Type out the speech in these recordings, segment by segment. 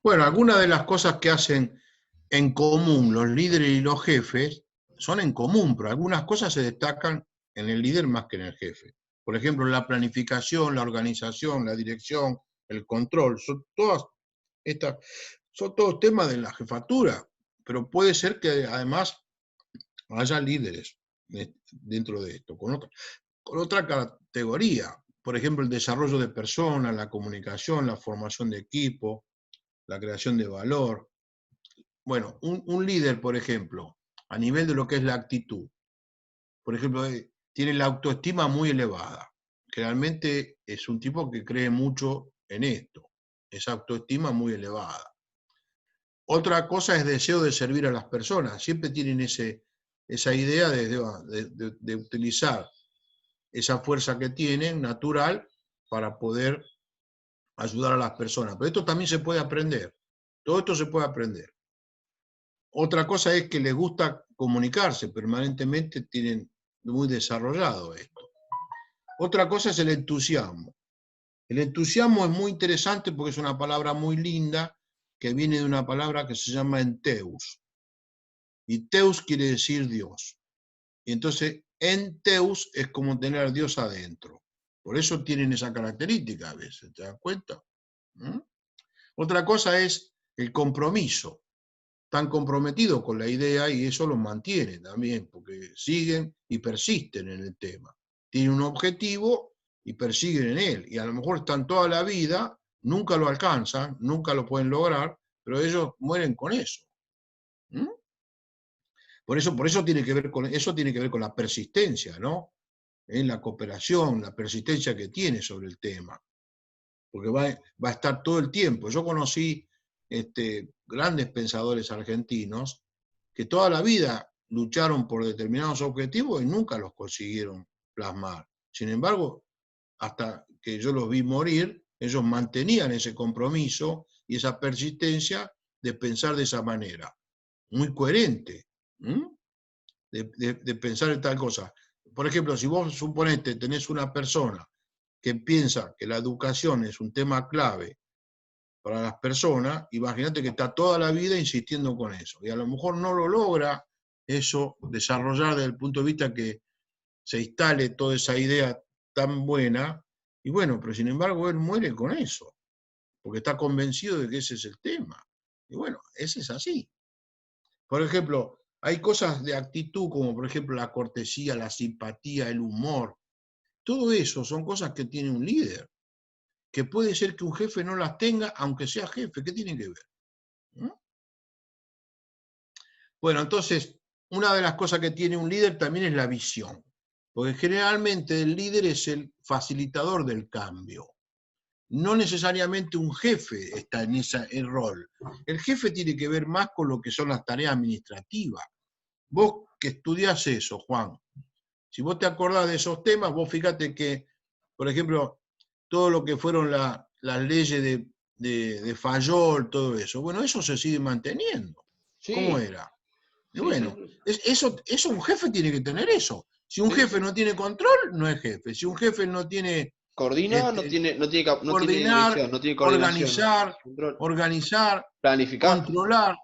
Bueno, algunas de las cosas que hacen en común los líderes y los jefes son en común, pero algunas cosas se destacan en el líder más que en el jefe. Por ejemplo, la planificación, la organización, la dirección, el control, estas, son todos temas de la jefatura, pero puede ser que además haya líderes dentro de esto, con otra categoría. Por ejemplo, el desarrollo de personas, la comunicación, la formación de equipo, la creación de valor. Bueno, un líder, por ejemplo, a nivel de lo que es la actitud, por ejemplo, tiene la autoestima muy elevada. Generalmente es un tipo que cree mucho en esto, esa autoestima muy elevada. Otra cosa es deseo de servir a las personas. Siempre tienen esa idea de utilizar esa fuerza que tienen, natural, para poder ayudar a las personas. Pero esto también se puede aprender. Todo esto se puede aprender. Otra cosa es que les gusta comunicarse, permanentemente tienen muy desarrollado esto. Otra cosa es el entusiasmo. El entusiasmo es muy interesante porque es una palabra muy linda que viene de una palabra que se llama enteus. Y teus quiere decir Dios. Y entonces enteus es como tener a Dios adentro. Por eso tienen esa característica a veces, ¿te das cuenta? ¿Mm? Otra cosa es el compromiso. Están comprometidos con la idea y eso los mantiene también, porque siguen y persisten en el tema. Tienen un objetivo y persiguen en él. Y a lo mejor están toda la vida, nunca lo alcanzan, nunca lo pueden lograr, pero ellos mueren con eso. ¿Mm? Por eso tiene que ver con la persistencia, ¿no? En la cooperación, la persistencia que tiene sobre el tema. Porque va a estar todo el tiempo. Yo conocí grandes pensadores argentinos que toda la vida lucharon por determinados objetivos y nunca los consiguieron plasmar. Sin embargo, hasta que yo los vi morir, ellos mantenían ese compromiso y esa persistencia de pensar de esa manera. Muy coherente, de pensar en tal cosa. Por ejemplo, si vos suponete tenés una persona que piensa que la educación es un tema clave para las personas, imagínate que está toda la vida insistiendo con eso, y a lo mejor no lo logra eso desarrollar desde el punto de vista que se instale toda esa idea tan buena, y bueno, pero sin embargo él muere con eso, porque está convencido de que ese es el tema. Y bueno, ese es así. Por ejemplo, hay cosas de actitud como por ejemplo la cortesía, la simpatía, el humor. Todo eso son cosas que tiene un líder, que puede ser que un jefe no las tenga, aunque sea jefe. ¿Qué tiene que ver? ¿No? Bueno, entonces, una de las cosas que tiene un líder también es la visión, porque generalmente el líder es el facilitador del cambio. No necesariamente un jefe está en ese rol. El jefe tiene que ver más con lo que son las tareas administrativas. Vos que estudiás eso, Juan, si vos te acordás de esos temas, vos fíjate que, por ejemplo, todo lo que fueron las leyes de Fayol, todo eso, bueno, eso se sigue manteniendo. ¿Cómo Sí, era? Y sí, sí, bueno, sí. eso un jefe tiene que tener eso. Si un Sí, sí, jefe sí. no tiene control, no es jefe. Si un jefe no tiene Coordina, este, no tiene coordinar, visión, no tiene coordinación, organizar, control. organizar, Planificar. controlar,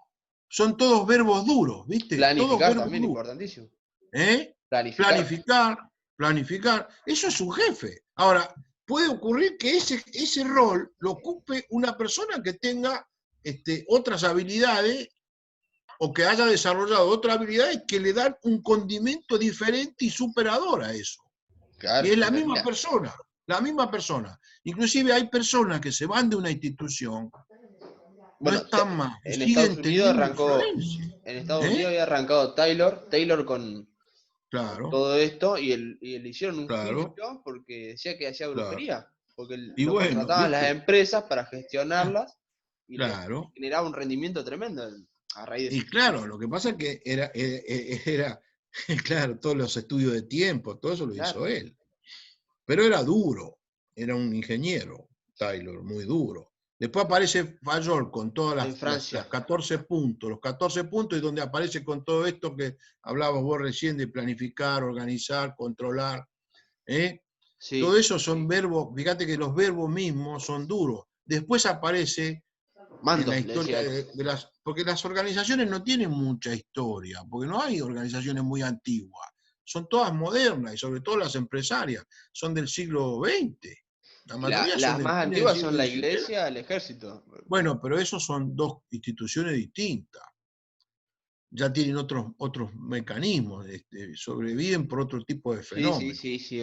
son todos verbos duros, ¿viste? Todos Planificar verbos también, duros. importantísimo. ¿Eh? Planificar. Planificar, planificar. Eso es un jefe. Ahora, puede ocurrir que ese rol lo ocupe una persona que tenga otras habilidades o que haya desarrollado otras habilidades que le dan un condimento diferente y superador a eso. Y Claro, es la pero misma persona, la misma persona. Inclusive hay personas que se van de una institución, no bueno, están más, y en Estados siguen Unidos teniendo arrancó, influencia. en Estados Unidos ¿Eh? había arrancado Taylor con Claro, todo esto y le hicieron un claro, juicio porque decía que hacía claro. brujería, porque Y lo bueno, contrataban las ¿viste? empresas para Ah, gestionarlas y les claro. generaba un rendimiento tremendo a raíz de Y eso. claro, lo que pasa es que era, claro, todos los estudios de tiempo, todo eso lo Claro, hizo él. Pero era duro, era un ingeniero, Taylor, muy duro. Después aparece Fayol con todas en las Francia. 14 puntos, los 14 puntos, y donde aparece con todo esto que hablabas vos recién de planificar, organizar, controlar. ¿Eh? Todo Sí, eso son verbos, fíjate que los verbos mismos son duros. Después aparece en la Mandos, le historia decía. de las... Porque las organizaciones no tienen mucha historia, porque no hay organizaciones muy antiguas. Son todas modernas y sobre todo las empresarias son del siglo XX. La mayoría son Las del más fines del antiguas son siglo la XIX. iglesia, el ejército. Bueno, pero esos son dos instituciones distintas. Ya tienen otros mecanismos, sobreviven por otro tipo de Sí, sí, fenómenos. sí, sí. Sí.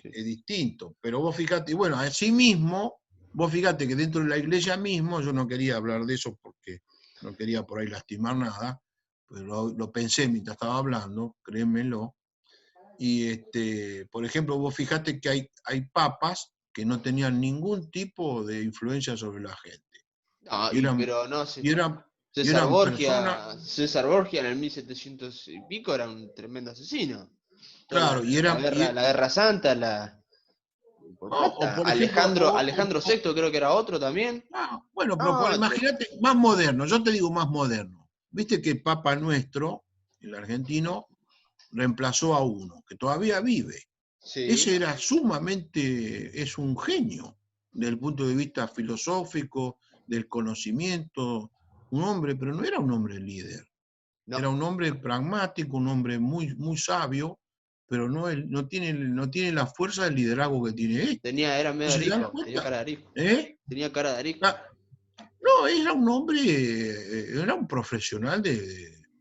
Es distinto. Pero vos fíjate, bueno, asimismo, vos fíjate que dentro de la iglesia mismo, yo no quería hablar de eso porque no quería por ahí lastimar nada, pero lo pensé mientras estaba hablando, créemelo. Y por ejemplo, vos fíjate que hay papas que no tenían ningún tipo de influencia sobre la gente. No, Y eran, pero no sé. y eran, y César eran personas, Borgia, César Borgia en el 1700 y pico era un tremendo asesino. Toda claro, y eran, la guerra santa, por o plata. por ejemplo, Alejandro VI creo que era otro también. bueno, pero No, imagínate, más moderno, yo te digo más moderno. Viste que Papa Nuestro, el argentino, reemplazó a uno, que todavía vive. sí. Ese era sumamente, es un genio, desde el punto de vista filosófico, del conocimiento, un hombre, pero no era un hombre líder. No, Era un hombre pragmático, un hombre muy, muy sabio, pero no tiene la fuerza del liderazgo que tiene este. era medio ¿Se dan arisco, tenía cuenta? cara de arisco. ¿Eh? Tenía cara de arisco. Ah, no, era un hombre, era un profesional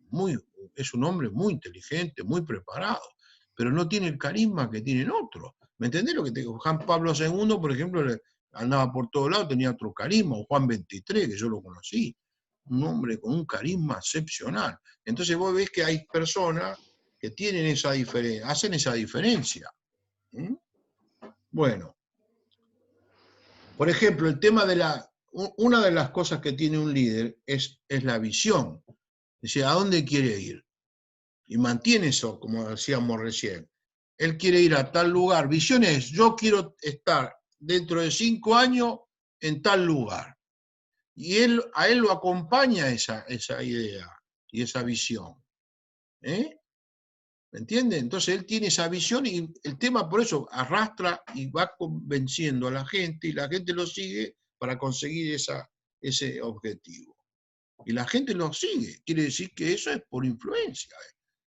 muy, es un hombre muy inteligente, muy preparado, pero no tiene el carisma que tienen otros. ¿Me entendés lo que te digo? Juan Pablo II, por ejemplo, andaba por todos lados, tenía otro carisma, o Juan XXIII, que yo lo conocí, un hombre con un carisma excepcional. Entonces vos ves que hay personas que tienen esa diferencia, hacen esa diferencia. ¿Mm? Bueno, por ejemplo, el tema de una de las cosas que tiene un líder es la visión. Dice, ¿a dónde quiere ir? Y mantiene eso, como decíamos recién. Él quiere ir a tal lugar. Visión es, yo quiero estar dentro de 5 años en tal lugar. Y a él lo acompaña esa idea y esa visión. ¿Eh? ¿Me entiende? Entonces él tiene esa visión y el tema por eso arrastra y va convenciendo a la gente y la gente lo sigue para conseguir ese objetivo. Y la gente lo sigue, quiere decir que eso es por influencia.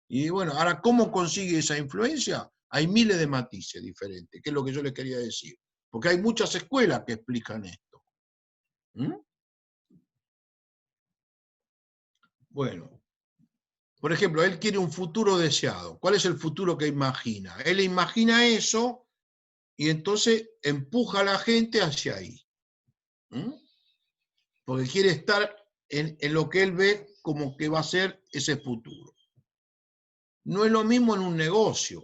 Y bueno, ahora, ¿cómo consigue esa influencia? Hay miles de matices diferentes, que es lo que yo les quería decir. Porque hay muchas escuelas que explican esto. ¿Mm? Bueno, por ejemplo, él quiere un futuro deseado. ¿Cuál es el futuro que imagina? Él imagina eso y entonces empuja a la gente hacia ahí. ¿Mm? Porque quiere estar en lo que él ve como que va a ser ese futuro. No es lo mismo en un negocio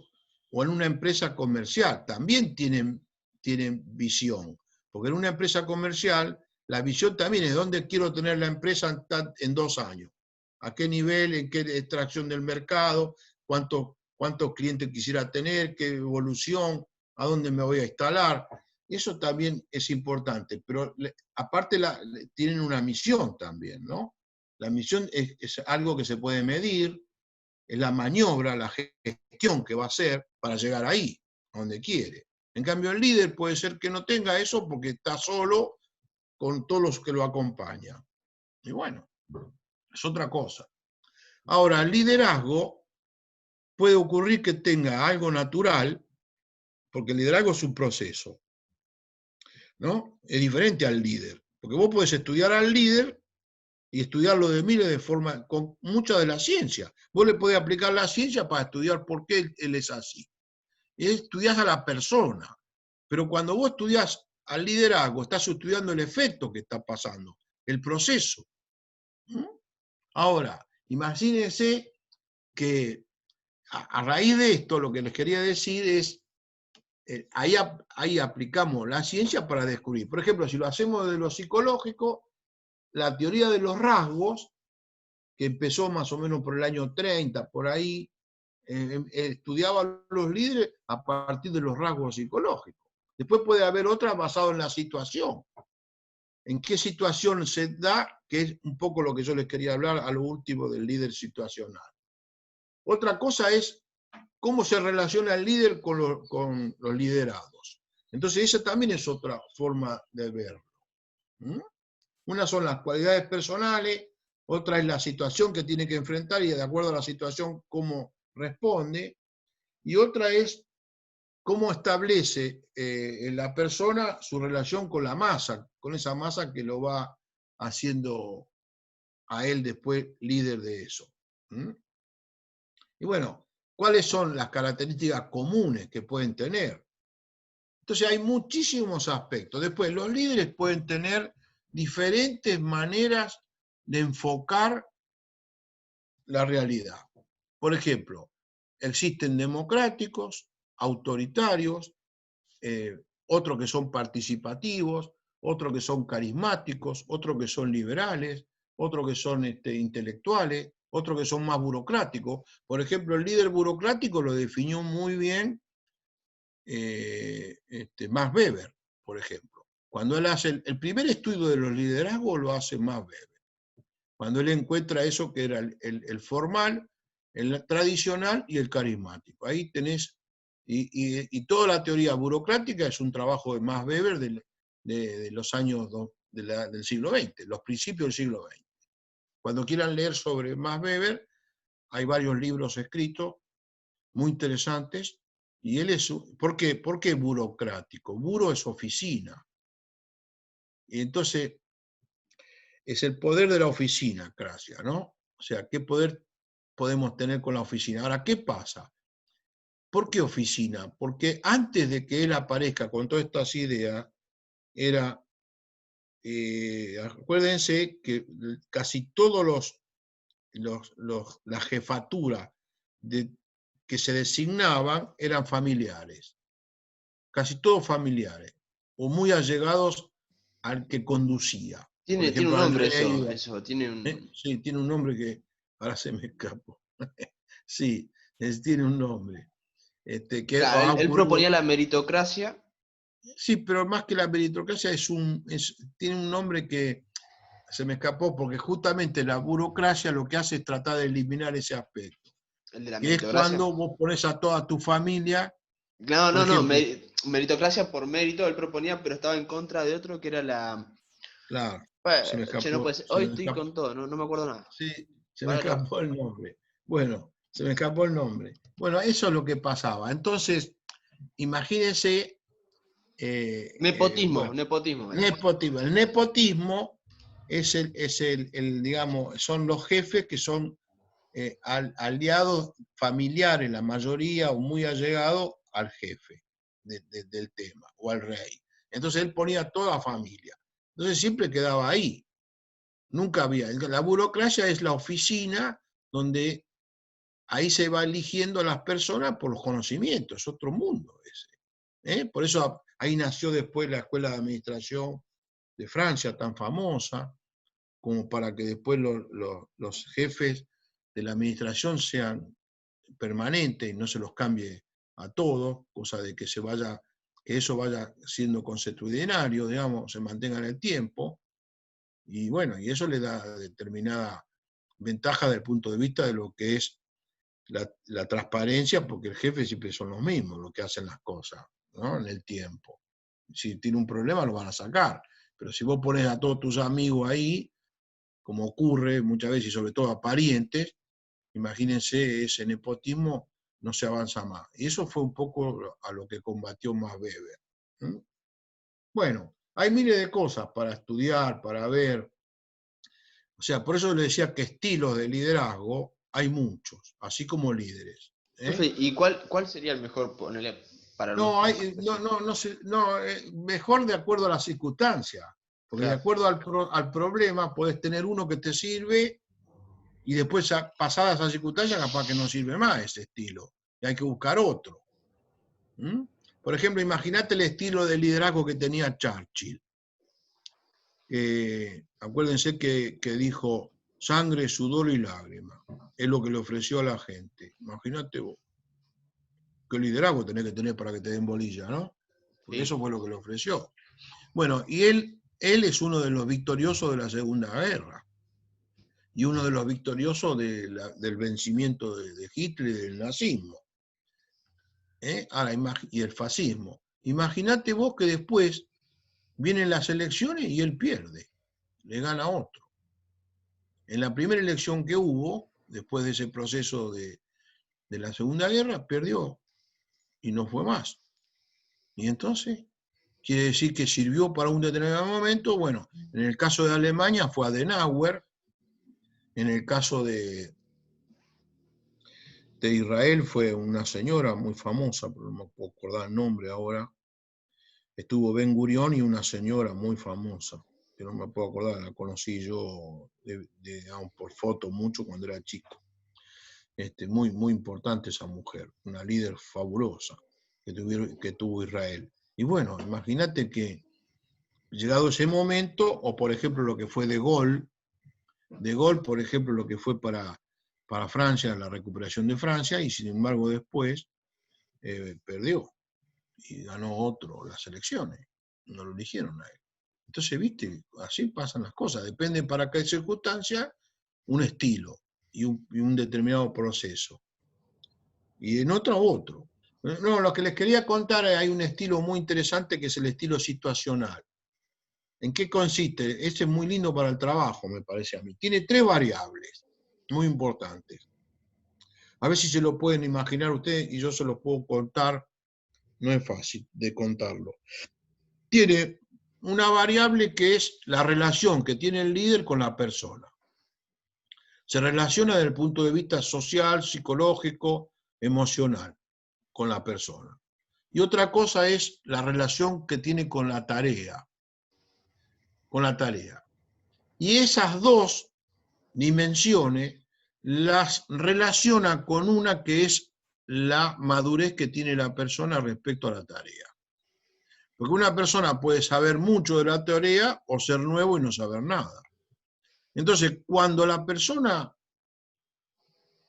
o en una empresa comercial, también tienen visión, porque en una empresa comercial la visión también es dónde quiero tener la empresa en 2 años, a qué nivel, en qué extracción del mercado, cuántos clientes quisiera tener, qué evolución, a dónde me voy a instalar. Eso también es importante, pero aparte tienen una misión también, ¿no? La misión es algo que se puede medir, es la maniobra, la gestión que va a hacer para llegar ahí, a donde quiere. En cambio, el líder puede ser que no tenga eso porque está solo con todos los que lo acompañan. Y bueno, es otra cosa. Ahora, el liderazgo puede ocurrir que tenga algo natural, porque el liderazgo es un proceso, ¿no? Es diferente al líder, porque vos podés estudiar al líder y estudiarlo de miles de formas, con mucha de la ciencia. Vos le podés aplicar la ciencia para estudiar por qué él es así. Estudiás a la persona. Pero cuando vos estudiás al liderazgo, estás estudiando el efecto que está pasando, el proceso. ¿Mm? Ahora, imagínense que a raíz de esto, lo que les quería decir es, ahí aplicamos la ciencia para descubrir. Por ejemplo, si lo hacemos de lo psicológico, la teoría de los rasgos, que empezó más o menos por el año 30, por ahí, estudiaba a los líderes a partir de los rasgos psicológicos. Después puede haber otra basada en la situación. ¿En qué situación se da? Que es un poco lo que yo les quería hablar a lo último del líder situacional. Otra cosa es cómo se relaciona el líder con los liderados. Entonces esa también es otra forma de verlo. ¿Mm? Una son las cualidades personales, otra es la situación que tiene que enfrentar y de acuerdo a la situación cómo responde, y otra es cómo establece la persona su relación con la masa, con esa masa que lo va haciendo a él después líder de eso. ¿Mm? Y bueno, ¿cuáles son las características comunes que pueden tener? Entonces hay muchísimos aspectos. Después, los líderes pueden tener diferentes maneras de enfocar la realidad. Por ejemplo, existen democráticos, autoritarios, otros que son participativos, otros que son carismáticos, otros que son liberales, otros que son intelectuales, otros que son más burocráticos. Por ejemplo, el líder burocrático lo definió muy bien Max Weber, por ejemplo. Cuando él hace el primer estudio de los liderazgos, lo hace Max Weber. Cuando él encuentra eso que era el formal, el tradicional y el carismático. Ahí tenés, y toda la teoría burocrática es un trabajo de Max Weber de los años del siglo XX, los principios del siglo XX. Cuando quieran leer sobre Max Weber, hay varios libros escritos muy interesantes, y él es, ¿por qué burocrático? Buro es oficina. Y entonces, es el poder de la oficina, Cracia, ¿no? O sea, ¿qué poder podemos tener con la oficina? Ahora, ¿qué pasa? ¿Por qué oficina? Porque antes de que él aparezca con todas estas ideas, era, acuérdense que casi todos las jefaturas que se designaban eran familiares, casi todos familiares, o muy allegados al que conducía. Por Tiene un ejemplo, al nombre rey. eso, tiene un... Sí, tiene un nombre que ahora se me escapó. Sí, tiene un nombre. Que Claro, ha él ocurrido. proponía la meritocracia. Sí, pero más que la meritocracia tiene un nombre que se me escapó porque justamente la burocracia lo que hace es tratar de eliminar ese aspecto. ¿El de la Que es meritocracia? cuando vos pones a toda tu familia, No, por no, no, ejemplo, meritocracia por mérito, él proponía, pero estaba en contra de otro que era la... claro, se me Che, no puede escapó, ser. se Hoy me estoy escapó. con todo, no me acuerdo nada. Sí, se me Para lo... escapó el nombre. Bueno, se me escapó el nombre. Bueno, eso es lo que pasaba. Entonces, imagínense, Nepotismo, bueno, nepotismo era. nepotismo. El nepotismo digamos, son los jefes que son aliados familiares, la mayoría, o muy allegados al jefe del tema, o al rey. Entonces él ponía toda la familia. Entonces siempre quedaba ahí. Nunca había. La burocracia es la oficina donde ahí se va eligiendo a las personas por los conocimientos, es otro mundo ese. Por eso ahí nació después la Escuela de Administración de Francia, tan famosa, como para que después los jefes de la administración sean permanentes y no se los cambie a todos, cosa de que que eso vaya siendo consuetudinario, digamos, se mantenga en el tiempo, y bueno, y eso le da determinada ventaja desde el punto de vista de lo que es la transparencia, porque el jefe siempre son los mismos los que hacen las cosas, ¿no? En el tiempo. Si tiene un problema lo van a sacar, pero si vos pones a todos tus amigos ahí, como ocurre muchas veces y sobre todo a parientes, imagínense, ese nepotismo no se avanza más. Y eso fue un poco a lo que combatió Max Weber. ¿Mm? Bueno, hay miles de cosas para estudiar, para ver. O sea, por eso le decía que estilos de liderazgo hay muchos, así como líderes. Profe, ¿Eh? ¿y cuál sería el mejor ponerle para No, nuestra no, profesión? no, no, mejor de acuerdo a las circunstancias, porque de Claro. acuerdo al problema podés tener uno que te sirve y después, pasada esa circunstancia, capaz que no sirve más ese estilo, y hay que buscar otro. ¿Mm? Por ejemplo, imagínate el estilo de liderazgo que tenía Churchill. Acuérdense que dijo sangre, sudor y lágrimas. Es lo que le ofreció a la gente. Imagínate vos, qué liderazgo tenés que tener para que te den bolilla, ¿no? Porque Sí. eso fue lo que le ofreció. Bueno, y él es uno de los victoriosos de la Segunda Guerra y uno de los victoriosos del vencimiento de Hitler y del nazismo. Ahora, y el fascismo. Imagínate vos que después vienen las elecciones y él pierde le gana a otro. En la primera elección que hubo, después de ese proceso de la Segunda Guerra, perdió y no fue más. Y entonces, quiere decir que sirvió para un determinado momento. Bueno, en el caso de Alemania fue Adenauer, en el caso de Israel fue una señora muy famosa, pero no me puedo acordar el nombre ahora. Estuvo Ben Gurión y una señora muy famosa, que no me puedo acordar, la conocí yo por foto mucho cuando era chico. Muy, muy importante esa mujer, una líder fabulosa que tuvo Israel. Y bueno, imagínate que llegado ese momento, o por ejemplo lo que fue De Gaulle, por ejemplo, lo que fue para Francia, la recuperación de Francia, y sin embargo después perdió y ganó otro las elecciones, no lo eligieron a él. Entonces, viste, así pasan las cosas, depende para qué circunstancia, un estilo y un determinado proceso. Y en otro. No, lo que les quería contar, hay un estilo muy interesante que es el estilo situacional. ¿En qué consiste? Ese es muy lindo para el trabajo, me parece a mí. Tiene 3 variables muy importantes. A ver si se lo pueden imaginar ustedes y yo se lo puedo contar. No es fácil de contarlo. Tiene una variable que es la relación que tiene el líder con la persona. Se relaciona desde el punto de vista social, psicológico, emocional con la persona. Y otra cosa es la relación que tiene con la tarea. Y esas 2 dimensiones las relaciona con una que es la madurez que tiene la persona respecto a la tarea. Porque una persona puede saber mucho de la tarea o ser nuevo y no saber nada. Entonces, cuando la persona,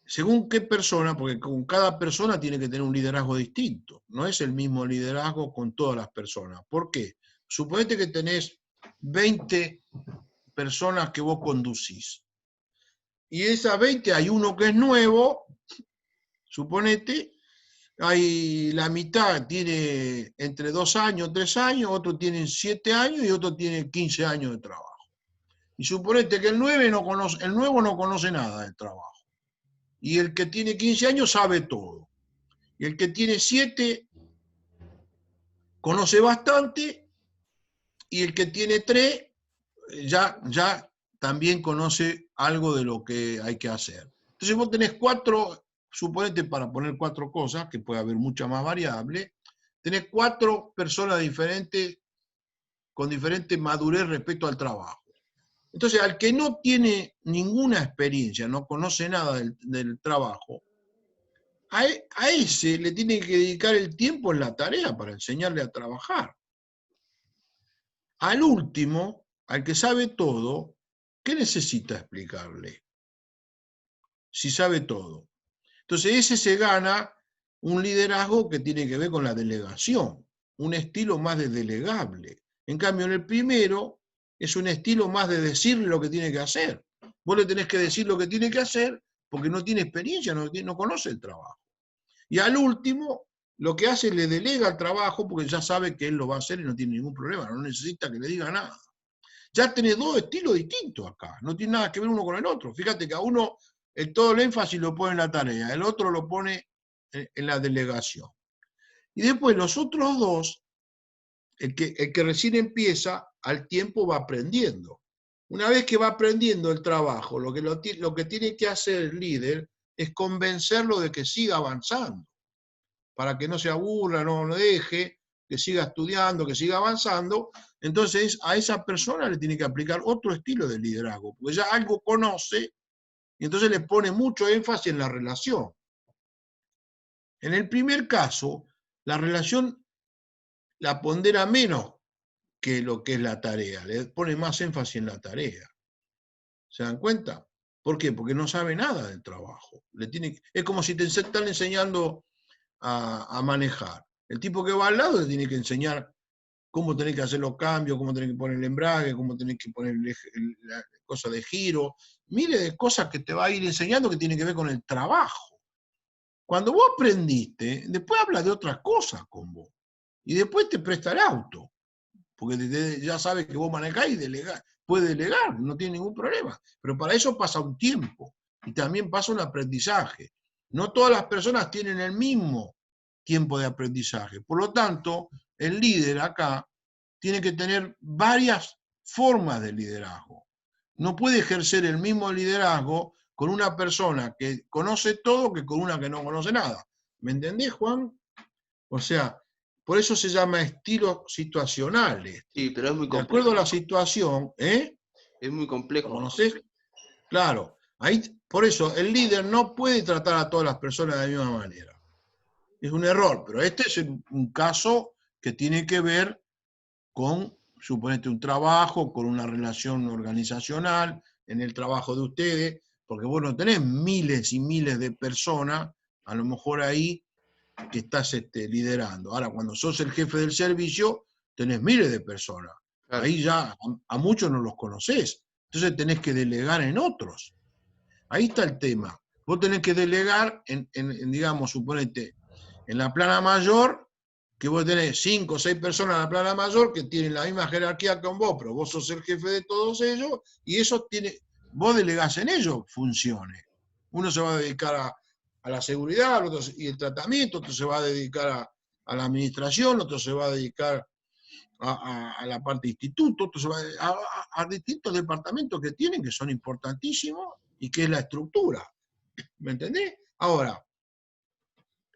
según qué persona, porque con cada persona tiene que tener un liderazgo distinto, no es el mismo liderazgo con todas las personas. ¿Por qué? Suponete que tenés 20 personas que vos conducís. Y de esas 20 hay uno que es nuevo, suponete, hay la mitad tiene entre 2 años, 3 años, otro tiene 7 años y otro tiene 15 años de trabajo. Y suponete que el nuevo no conoce nada del trabajo. Y el que tiene 15 años sabe todo. Y el que tiene 7 conoce bastante. Y el que tiene 3 ya también conoce algo de lo que hay que hacer. Entonces vos tenés 4, suponete para poner 4 cosas, que puede haber muchas más variables, tenés 4 personas diferentes con diferente madurez respecto al trabajo. Entonces, al que no tiene ninguna experiencia, no conoce nada del trabajo, a ese le tiene que dedicar el tiempo en la tarea para enseñarle a trabajar. Al último, al que sabe todo, ¿qué necesita explicarle? Si sabe todo. Entonces, ese se gana un liderazgo que tiene que ver con la delegación, un estilo más de delegable. En cambio, en el primero, es un estilo más de decirle lo que tiene que hacer. Vos le tenés que decir lo que tiene que hacer porque no tiene experiencia, no conoce el trabajo. Y al último, lo que hace es le delega el trabajo porque ya sabe que él lo va a hacer y no tiene ningún problema, no necesita que le diga nada. Ya tenés 2 estilos distintos acá, no tiene nada que ver uno con el otro. Fíjate que a uno todo el énfasis lo pone en la tarea, el otro lo pone en la delegación. Y después los otros 2, el que recién empieza, al tiempo va aprendiendo. Una vez que va aprendiendo el trabajo, lo que tiene que hacer el líder es convencerlo de que siga avanzando, para que no se aburra, no lo deje, que siga estudiando, que siga avanzando. Entonces a esa persona le tiene que aplicar otro estilo de liderazgo, porque ya algo conoce y entonces le pone mucho énfasis en la relación. En el primer caso, la relación la pondera menos que lo que es la tarea, le pone más énfasis en la tarea. ¿Se dan cuenta? ¿Por qué? Porque no sabe nada del trabajo. Es como si te están enseñando a manejar. El tipo que va al lado le tiene que enseñar cómo tenés que hacer los cambios, cómo tenés que poner el embrague, cómo tenés que poner la cosa de giro, miles de cosas que te va a ir enseñando que tienen que ver con el trabajo. Cuando vos aprendiste, después habla de otras cosas con vos. Y después te presta el auto, porque ya sabes que vos manejás y delegás, puede delegar, no tiene ningún problema. Pero para eso pasa un tiempo y también pasa un aprendizaje. No todas las personas tienen el mismo tiempo de aprendizaje. Por lo tanto, el líder acá tiene que tener varias formas de liderazgo. No puede ejercer el mismo liderazgo con una persona que conoce todo que con una que no conoce nada. ¿Me entendés, Juan? O sea, por eso se llama estilo situacional. Sí, pero es muy De acuerdo a complejo. la situación, ¿eh? Es muy ¿Lo complejo. conocés? Claro. Ahí, por eso, el líder no puede tratar a todas las personas de la misma manera. Es un error, pero este es un caso que tiene que ver con, suponete, un trabajo, con una relación organizacional, en el trabajo de ustedes, porque vos no tenés miles y miles de personas, a lo mejor ahí, que estás liderando. Ahora, cuando sos el jefe del servicio, tenés miles de personas. Claro. Ahí ya a muchos no los conocés. Entonces tenés que delegar en otros. Ahí está el tema. Vos tenés que delegar digamos, suponete, en la plana mayor, que vos tenés 5 o 6 personas en la plana mayor que tienen la misma jerarquía con vos, pero vos sos el jefe de todos ellos, y eso vos delegás en ellos funciones. Uno se va a dedicar a la seguridad, otro, y el tratamiento, otro se va a dedicar a la administración, otro se va a dedicar a la parte de instituto, otro se va a distintos departamentos que tienen, que son importantísimos, y que es la estructura. ¿Me entendés? Ahora,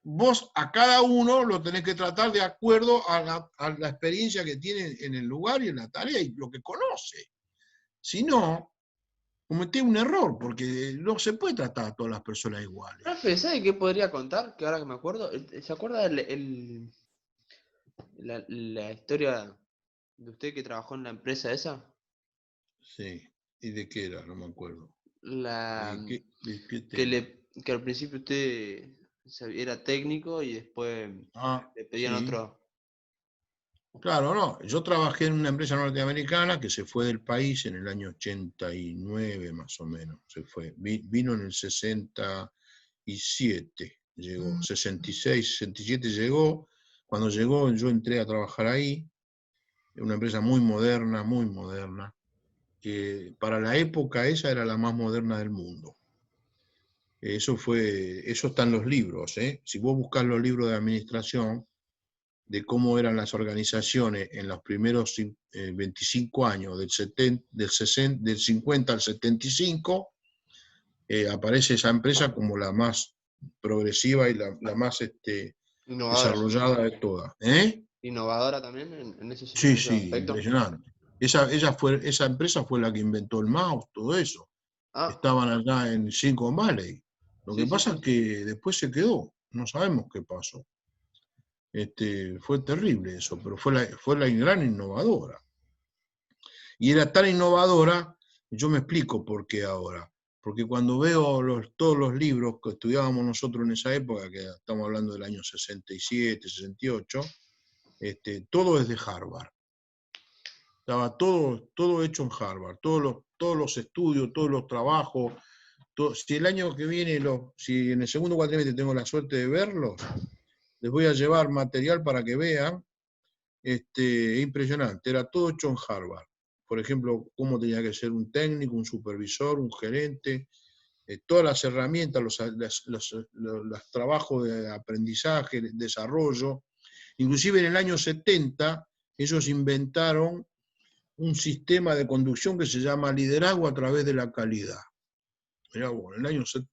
vos a cada uno lo tenés que tratar de acuerdo a la experiencia que tiene en el lugar y en la tarea y lo que conoce. Si no, cometés un error, porque no se puede tratar a todas las personas iguales. Profe, ¿sabe qué podría contar? Que ahora que me acuerdo, ¿se acuerda la historia de usted que trabajó en la empresa esa? Sí. ¿Y de qué era? No me acuerdo. La, ¿De qué tema? que al principio usted era técnico y después Ah, le pedían sí. otro. Claro, no. Yo trabajé en una empresa norteamericana que se fue del país en el año 89, más o menos. Se fue. Vino en el 67, llegó. 66, 67 llegó. Cuando llegó, yo entré a trabajar ahí. Una empresa muy moderna, muy moderna. Que para la época esa era la más moderna del mundo. Eso está en los libros, ¿eh? Si vos buscás los libros de administración, de cómo eran las organizaciones en los primeros 25 años, del 50 al 75, aparece esa empresa como la más progresiva y la más Innovadora. desarrollada de todas. ¿Eh? Innovadora también Sí, en ese sí, aspecto. impresionante. Esa empresa fue la que inventó el mouse, todo eso. Ah, Estaban allá en Silicon Valley. Lo que sí, sí, pasa sí. es que después se quedó, no sabemos qué pasó. Fue terrible eso, pero fue la gran innovadora. Y era tan innovadora, yo me explico por qué ahora. Porque cuando veo todos los libros que estudiábamos nosotros en esa época, que estamos hablando del año 67, 68, todo es de Harvard. Estaba todo hecho en Harvard, todos los estudios, todos los trabajos. Si el año que viene, si en el segundo cuatrimestre tengo la suerte de verlos, les voy a llevar material para que vean. Impresionante, era todo hecho en Harvard. Por ejemplo, cómo tenía que ser un técnico, un supervisor, un gerente, todas las herramientas, los trabajos de aprendizaje, desarrollo. Inclusive en el año 70, ellos inventaron un sistema de conducción que se llama liderazgo a través de la calidad. Mirá vos, en el año 70.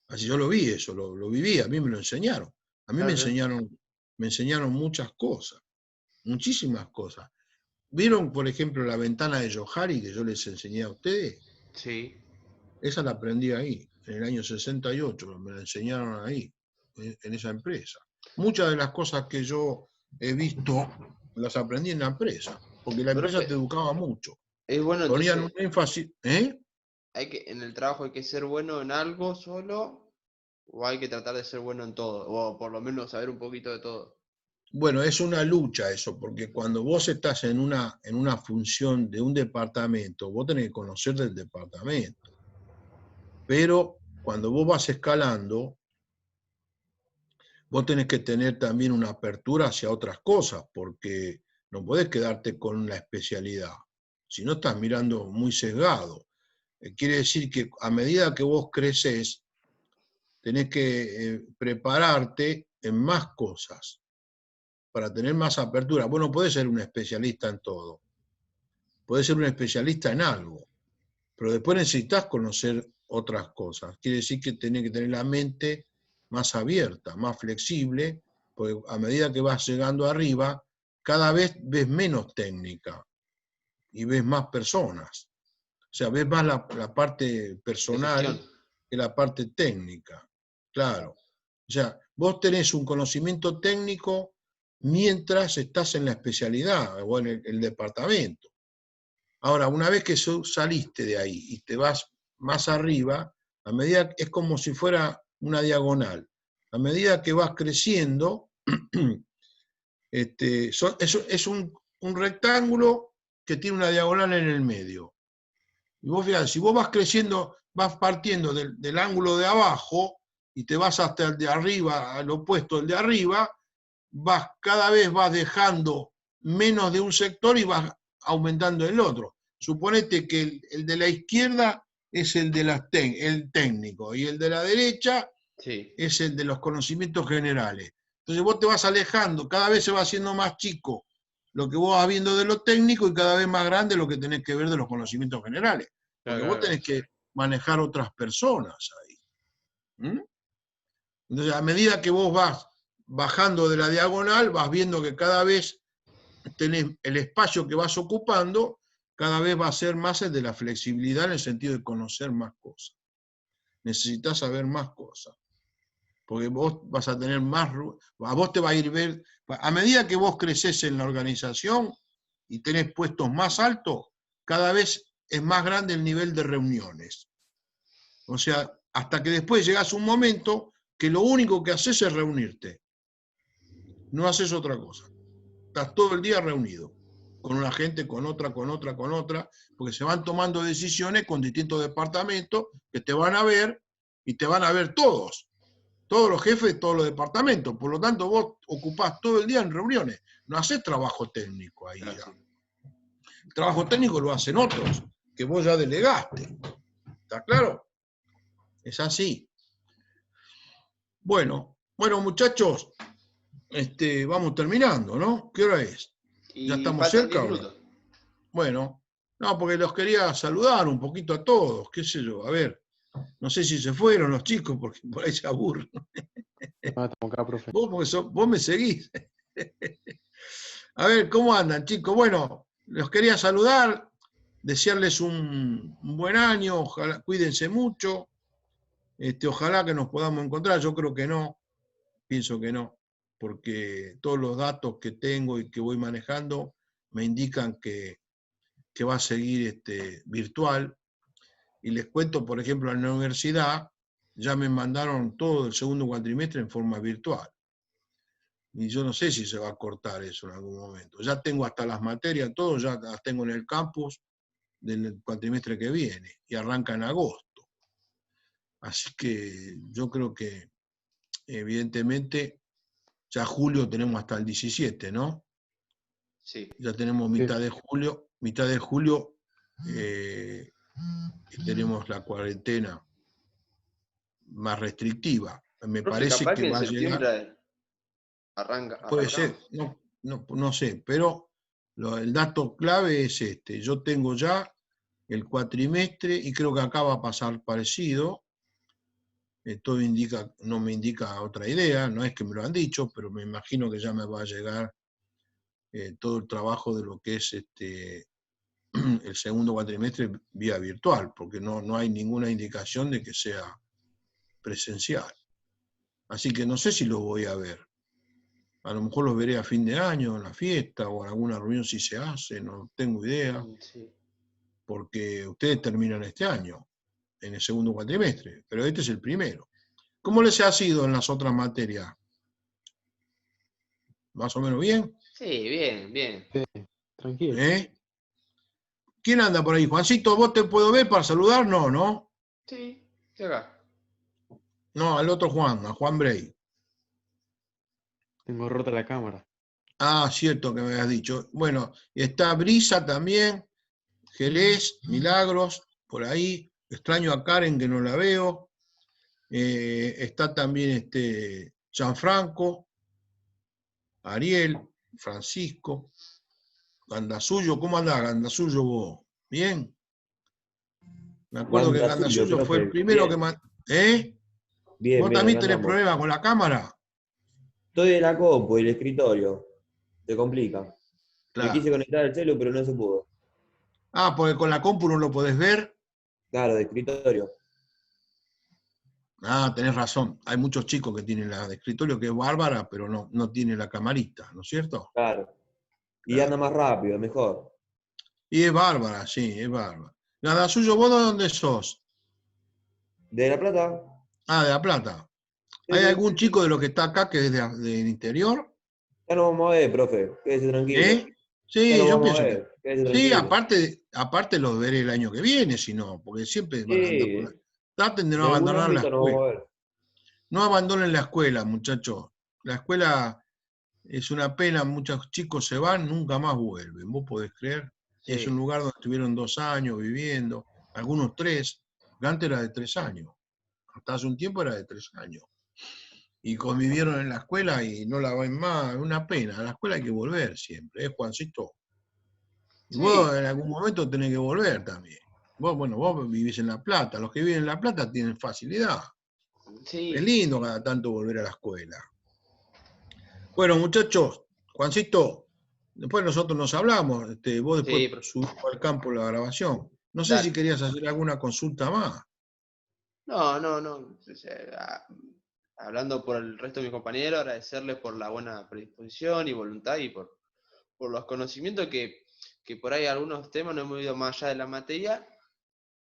Así yo lo vi eso, lo viví, a mí me lo enseñaron. A mí me Claro, claro. enseñaron muchas cosas, muchísimas cosas. ¿Vieron, por ejemplo, la ventana de Johari que yo les enseñé a ustedes? Sí. Esa la aprendí ahí, en el año 68, me la enseñaron ahí, en esa empresa. Muchas de las cosas que yo he visto las aprendí en la empresa, porque la empresa Profe, te educaba mucho. es bueno Ponían un entonces, énfasis, ¿eh? en el trabajo hay que ser bueno en algo solo, o hay que tratar de ser bueno en todo, o por lo menos saber un poquito de todo. Bueno, es una lucha eso, porque cuando vos estás en una función de un departamento, vos tenés que conocer del departamento. Pero cuando vos vas escalando, vos tenés que tener también una apertura hacia otras cosas, porque No podés quedarte con la especialidad. Si no, estás mirando muy sesgado. Quiere decir que a medida que vos creces, tenés que prepararte en más cosas para tener más apertura. Vos no podés ser un especialista en todo. Podés ser un especialista en algo, pero después necesitas conocer otras cosas. Quiere decir que tenés que tener la mente más abierta, más flexible, porque a medida que vas llegando arriba, cada vez ves menos técnica y ves más personas. O sea, ves más la parte De personal gestión. que la parte técnica. Claro. O sea, vos tenés un conocimiento técnico mientras estás en la especialidad o en el departamento. Ahora, una vez que saliste de ahí y te vas más arriba, a medida es como si fuera una diagonal. A medida que vas creciendo, es un rectángulo que tiene una diagonal en el medio. Y vos fíjate, si vos vas creciendo, vas partiendo del ángulo de abajo y te vas hasta el de arriba, al opuesto del de arriba, cada vez vas dejando menos de un sector y vas aumentando el otro. Suponete que el de la izquierda es el técnico y el de la derecha Sí, es el de los conocimientos generales. Entonces vos te vas alejando, cada vez se va haciendo más chico lo que vos vas viendo de lo técnico y cada vez más grande lo que tenés que ver de los conocimientos generales. Porque claro, vos claro. tenés que manejar otras personas ahí. ¿Mm? Entonces, a medida que vos vas bajando de la diagonal, vas viendo que cada vez tenés el espacio que vas ocupando, cada vez va a ser más el de la flexibilidad en el sentido de conocer más cosas. Necesitas saber más cosas. Porque vos vas a tener más, a vos te va a ir ver, a medida que vos creces en la organización y tenés puestos más altos, cada vez es más grande el nivel de reuniones. O sea, hasta que después llegas a un momento que lo único que haces es reunirte. No haces otra cosa. Estás todo el día reunido con una gente, con otra, porque se van tomando decisiones con distintos departamentos que te van a ver y te van a ver todos los jefes de todos los departamentos. Por lo tanto, vos ocupás todo el día en reuniones. No haces trabajo técnico ahí Claro, ya. sí. El trabajo técnico lo hacen otros, que vos ya delegaste. ¿Está claro? Es así. Bueno, muchachos, vamos terminando, ¿no? ¿Qué hora es? ¿Ya Y estamos faltan 10 cerca o no? minutos. Bueno, no, porque los quería saludar un poquito a todos, qué sé yo. A ver, no sé si se fueron los chicos, porque por ahí se aburren. Ah, estamos acá, profe. Vos me seguís. A ver, ¿cómo andan, chicos? Bueno, los quería saludar, desearles un buen año, ojalá, cuídense mucho, ojalá que nos podamos encontrar, yo creo que no, pienso que no, porque todos los datos que tengo y que voy manejando me indican que va a seguir virtual, y les cuento, por ejemplo, en la universidad ya me mandaron todo el segundo cuatrimestre en forma virtual. Y yo no sé si se va a cortar eso en algún momento. Ya tengo hasta las materias, todo, ya las tengo en el campus del cuatrimestre que viene y arranca en agosto. Así que yo creo que evidentemente ya julio tenemos hasta el 17, ¿no? Sí. Ya tenemos Sí. mitad de julio y tenemos la cuarentena más restrictiva. Me Profe, parece capaz que que en va a llegar, septiembre puede ser, arrancamos. no sé, pero el dato clave es este. Yo tengo ya el cuatrimestre y creo que acá va a pasar parecido. Todo no me indica otra idea, no es que me lo han dicho, pero me imagino que ya me va a llegar todo el trabajo de lo que es el segundo cuatrimestre vía virtual, porque no hay ninguna indicación de que sea presencial. Así que no sé si lo voy a ver. A lo mejor los veré a fin de año, en la fiesta o en alguna reunión si se hace, no tengo idea, Sí. porque ustedes terminan este año, en el segundo cuatrimestre, pero este es el primero. ¿Cómo les ha sido en las otras materias? ¿Más o menos bien? Sí, bien, bien. Sí, tranquilo. ¿Eh? ¿Quién anda por ahí? Juancito, ¿vos te puedo ver para saludar? No, ¿no? Sí, estoy acá. No, al otro Juan, a Juan Bray. Tengo rota la cámara. Ah, cierto que me habías dicho. Bueno, está Brisa también, Jerez, Milagros, por ahí. Extraño a Karen que no la veo. Está también Gianfranco, Ariel, Francisco, Gandasuyo. ¿Cómo andás, Gandasuyo, vos? ¿Bien? Me acuerdo que Ganda suyo, Gandasuyo fue el profe. primero que Bien, más. ¿Eh? bien, ¿Vos bien, también acá tenés andamos. problemas con la cámara? Estoy en la compu y el escritorio. Se complica. Me quise Claro. conectar al celu, pero no se pudo. Ah, porque con la compu no lo podés ver. Claro, de escritorio. Ah, tenés razón. Hay muchos chicos que tienen la de escritorio que es bárbara, pero no tiene la camarita, ¿no es cierto? Claro. Y anda Claro. más rápido, mejor. Y es bárbara, sí, es bárbara. Nada suyo, ¿vos de dónde sos? ¿De La Plata? Ah, de La Plata. Sí, ¿Hay sí. algún chico de los que está acá que es del interior? Ya nos vamos a ver, profe. Quédese tranquilo. ¿Eh? Ya Sí, nos yo vamos a pienso que. ver. Quédese Sí, tranquilo. aparte los veré el año que viene, si no, porque siempre van a andar por la. Sí, Traten de no en algún abandonar la ámbito nos escuela. vamos a ver. No abandonen la escuela, muchachos. La escuela es una pena, muchos chicos se van, nunca más vuelven. ¿Vos podés creer? Es un Sí, lugar donde estuvieron 2 años viviendo, algunos 3, porque antes era de 3 años, hasta hace un tiempo era de 3 años. Y convivieron en la escuela y no la ven más, es una pena. A la escuela hay que volver siempre, ¿eh, Juancito? Y vos sí, en algún momento tenés que volver también. Vos, bueno, vos vivís en La Plata, los que viven en La Plata tienen facilidad. Es sí, lindo cada tanto volver a la escuela. Bueno, muchachos, Juancito, después nosotros nos hablamos, vos después sí, profe. subís al campo la grabación. No sé si Dale. querías hacer alguna consulta más. No, no, no. O sea, hablando por el resto de mis compañeros, agradecerles por la buena predisposición y voluntad y por los conocimientos que por ahí algunos temas no hemos ido más allá de la materia,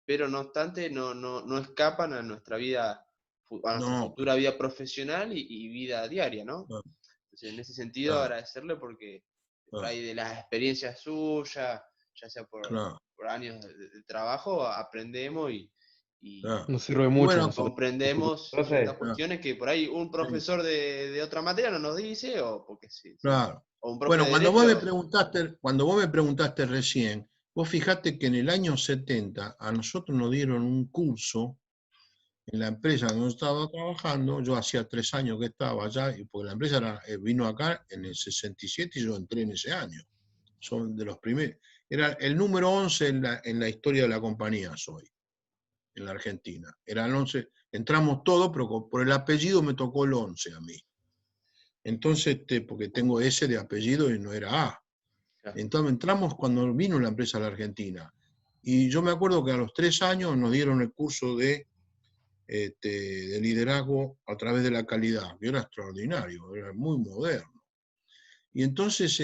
pero no obstante no escapan a nuestra vida, a nuestra No, futura vida profesional y vida diaria, ¿no? no, Entonces, en ese sentido, claro, agradecerle porque por claro, ahí de las experiencias suyas, ya sea claro, por años de trabajo, aprendemos y Nos sirve y mucho a bueno, nosotros a futuro. comprendemos ciertas Profe, claro, cuestiones que por ahí un sí, profesor de otra materia no nos dice, o porque sí, sí, claro. o un profe Bueno, de derecho. cuando vos me preguntaste recién, vos fijate que en el año 70 a nosotros nos dieron un curso en la empresa donde yo estaba trabajando. Yo hacía 3 años que estaba allá, y porque la empresa vino acá en el 67 y yo entré en ese año. Son de los primeros. Era el número 11 en la historia de la compañía, soy, en la Argentina. Era el 11, entramos todos, pero por el apellido me tocó el 11 a mí. Entonces, porque tengo S de apellido y no era A. Claro, Entonces entramos cuando vino la empresa a la Argentina. Y yo me acuerdo que a los 3 años nos dieron el curso de liderazgo a través de la calidad, que era extraordinario, era muy moderno. Y entonces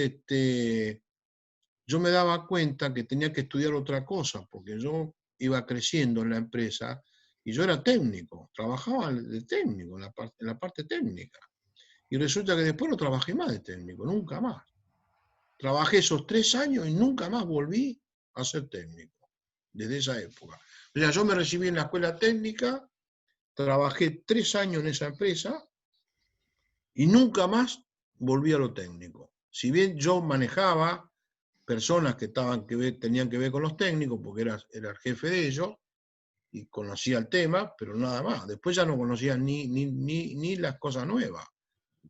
yo me daba cuenta que tenía que estudiar otra cosa, porque yo iba creciendo en la empresa y yo era técnico, trabajaba de técnico, en la parte técnica. Y resulta que después no trabajé más de técnico, nunca más. Trabajé esos 3 años y nunca más volví a ser técnico, desde esa época. O sea, yo me recibí en la escuela técnica, trabajé 3 años en esa empresa y nunca más volví a lo técnico. Si bien yo manejaba personas que tenían que ver con los técnicos, porque era el jefe de ellos, y conocía el tema, pero nada más. Después ya no conocía ni las cosas nuevas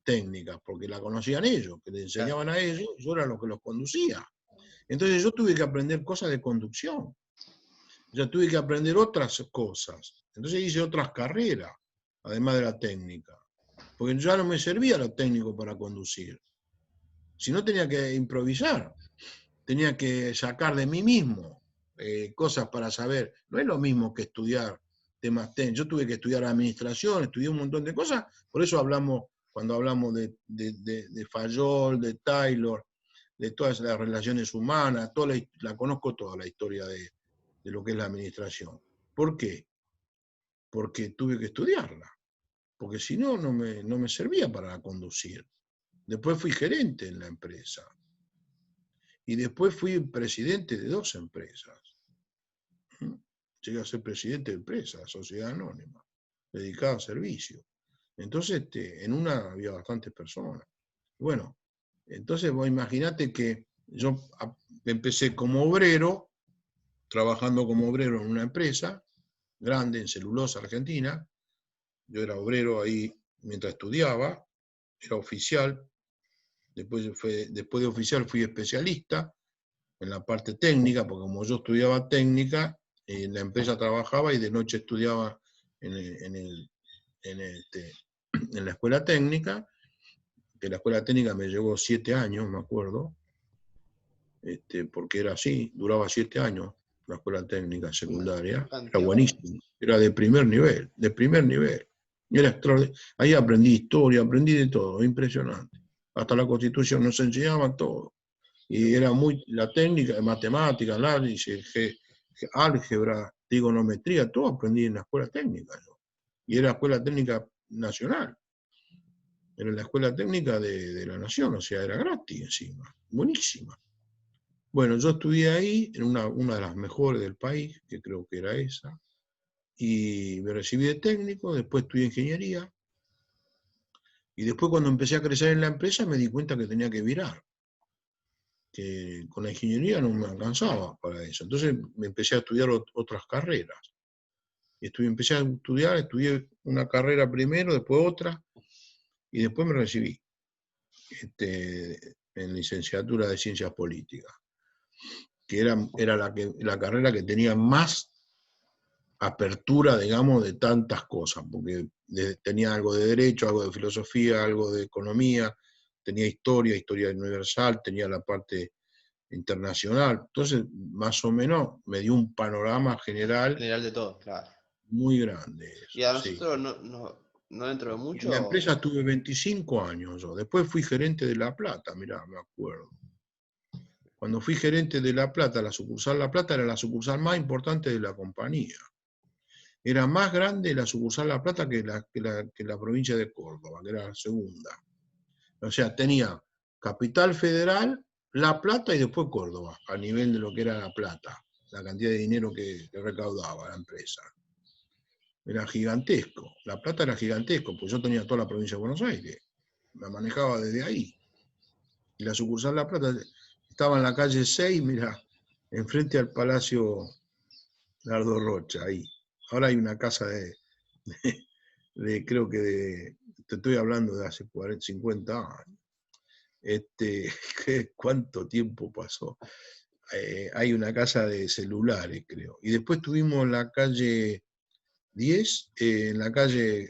técnicas, porque la conocían ellos, que le claro, enseñaban a ellos, yo era lo que los conducía. Entonces yo tuve que aprender cosas de conducción, ya tuve que aprender otras cosas. Entonces hice otras carreras, además de la técnica, porque ya no me servía lo técnico para conducir. Si no, tenía que improvisar, tenía que sacar de mí mismo cosas para saber. No es lo mismo que estudiar temas técnicos. Yo tuve que estudiar administración, estudié un montón de cosas, por eso cuando hablamos de Fayol, de Taylor, de todas las relaciones humanas, la conozco toda la historia de lo que es la administración. ¿Por qué? Porque tuve que estudiarla, porque si no, no me servía para conducir. Después fui gerente en la empresa y después fui presidente de 2 empresas. Llegué a ser presidente de empresa, sociedad anónima, dedicada a servicio. Entonces, en una había bastantes personas. Bueno, Entonces vos imaginate que yo empecé como obrero, trabajando como obrero en una empresa grande en Celulosa Argentina. Yo era obrero ahí mientras estudiaba, era oficial. Después de oficial fui especialista en la parte técnica, porque como yo estudiaba técnica, en la empresa trabajaba y de noche estudiaba en la escuela técnica, que la escuela técnica me llevó 7 años, me acuerdo, porque era así, duraba 7 años la escuela técnica secundaria, Bastante, era buenísimo, era de primer nivel, de primer nivel. Y era extraordinario. Ahí aprendí historia, aprendí de todo, impresionante. Hasta la Constitución nos enseñaban todo. Y era muy la técnica de matemáticas, análisis, álgebra, trigonometría, todo aprendí en la escuela técnica. ¿No? Y era escuela técnica nacional. Era la escuela técnica de la nación, o sea, era gratis encima. Buenísima. Bueno, yo estudié ahí, en una de las mejores del país, que creo que era esa, y me recibí de técnico, después estudié ingeniería, y después cuando empecé a crecer en la empresa me di cuenta que tenía que virar, que con la ingeniería no me alcanzaba para eso. Entonces me empecé a estudiar otras carreras. Empecé a estudiar, estudié una carrera primero, después otra, y después me recibí en licenciatura de Ciencias Políticas, que era la carrera que tenía más apertura, digamos, de tantas cosas, porque tenía algo de derecho, algo de filosofía, algo de economía, tenía historia universal, tenía la parte internacional. Entonces, más o menos, me dio un panorama general General de todo, claro. muy grande. Y Eso, a sí. nosotros no dentro de Y en la mucho. empresa estuve 25 años yo. Después fui gerente de La Plata, mirá, me acuerdo. Cuando fui gerente de La Plata, la sucursal La Plata era la sucursal más importante de la compañía. Era más grande la sucursal La Plata que la provincia de Córdoba, que era la segunda. O sea, tenía Capital Federal, La Plata y después Córdoba, a nivel de lo que era La Plata, la cantidad de dinero que recaudaba la empresa. Era gigantesco. La Plata era gigantesco, pues yo tenía toda la provincia de Buenos Aires. La manejaba desde ahí. Y la sucursal La Plata estaba en la calle 6, mira, enfrente al Palacio Nardo Rocha, ahí. Ahora hay una casa creo que te estoy hablando de hace 40, 50 años. ¿Cuánto tiempo pasó? Hay una casa de celulares, creo. Y después tuvimos la calle 10, en la calle